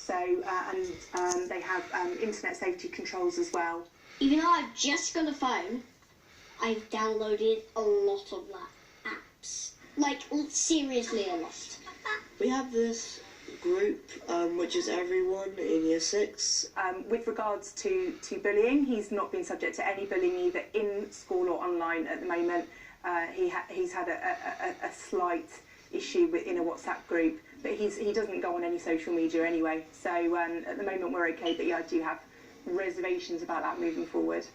So and they have internet safety controls as well. Even though I've just got a phone, I've downloaded a lot of apps. Like, seriously a lot. We have this group, which is everyone in Year 6. With regards to bullying, he's not been subject to any bullying either in school or online at the moment. He's had a slight issue in a WhatsApp group, but he doesn't go on any social media anyway. So at the moment we're okay, but yeah, I do have reservations about that moving forward.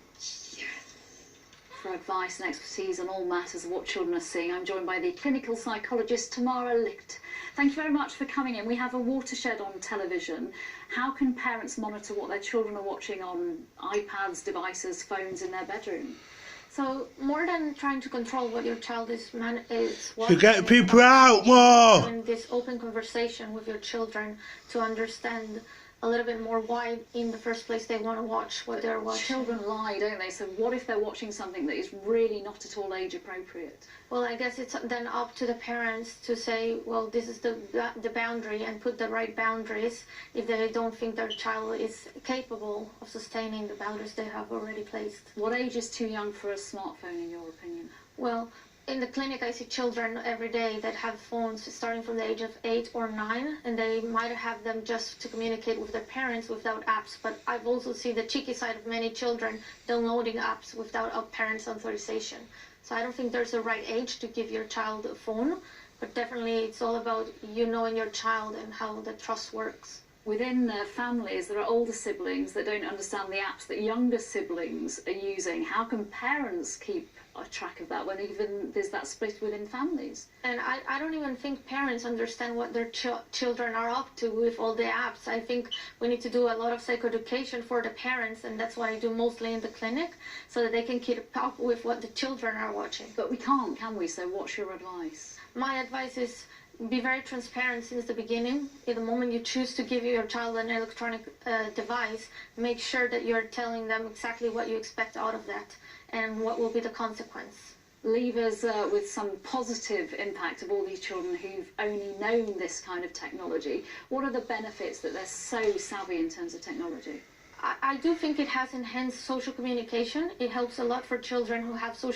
For advice and expertise on all matters of what children are seeing, I'm joined by the clinical psychologist Tamara Licht. Thank you very much for coming in. We have a watershed on television. How can parents monitor what their children are watching on iPads, devices, phones in their bedroom? So, more than trying to control what your child is watching, to get people out more. Having this open conversation with your children to understand a little bit more why, in the first place, they want to watch what they're watching. Children lie, don't they? So what if they're watching something that is really not at all age appropriate? Well, I guess it's then up to the parents to say, well, this is the boundary, and put the right boundaries if they don't think their child is capable of sustaining the boundaries they have already placed. What age is too young for a smartphone, in your opinion? Well, in the clinic, I see children every day that have phones starting from the age of 8 or 9, and they might have them just to communicate with their parents without apps. But I've also seen the cheeky side of many children downloading apps without a parent's authorization. So I don't think there's a right age to give your child a phone, but definitely it's all about you knowing your child and how the trust works. Within families, there are older siblings that don't understand the apps that younger siblings are using. How can parents keep a track of that when even there's that split within families? And I don't even think parents understand what their children are up to with all the apps. I think we need to do a lot of psychoeducation for the parents, and that's what I do mostly in the clinic, so that they can keep up with what the children are watching. But we can't, can we? So what's your advice? My advice is be very transparent since the beginning. In the moment you choose to give your child an electronic device, make sure that you're telling them exactly what you expect out of that and what will be the consequence. Leave us with some positive impact of all these children who've only known this kind of technology. What are the benefits that they're so savvy in terms of technology? I do think it has enhanced social communication. It helps a lot for children who have social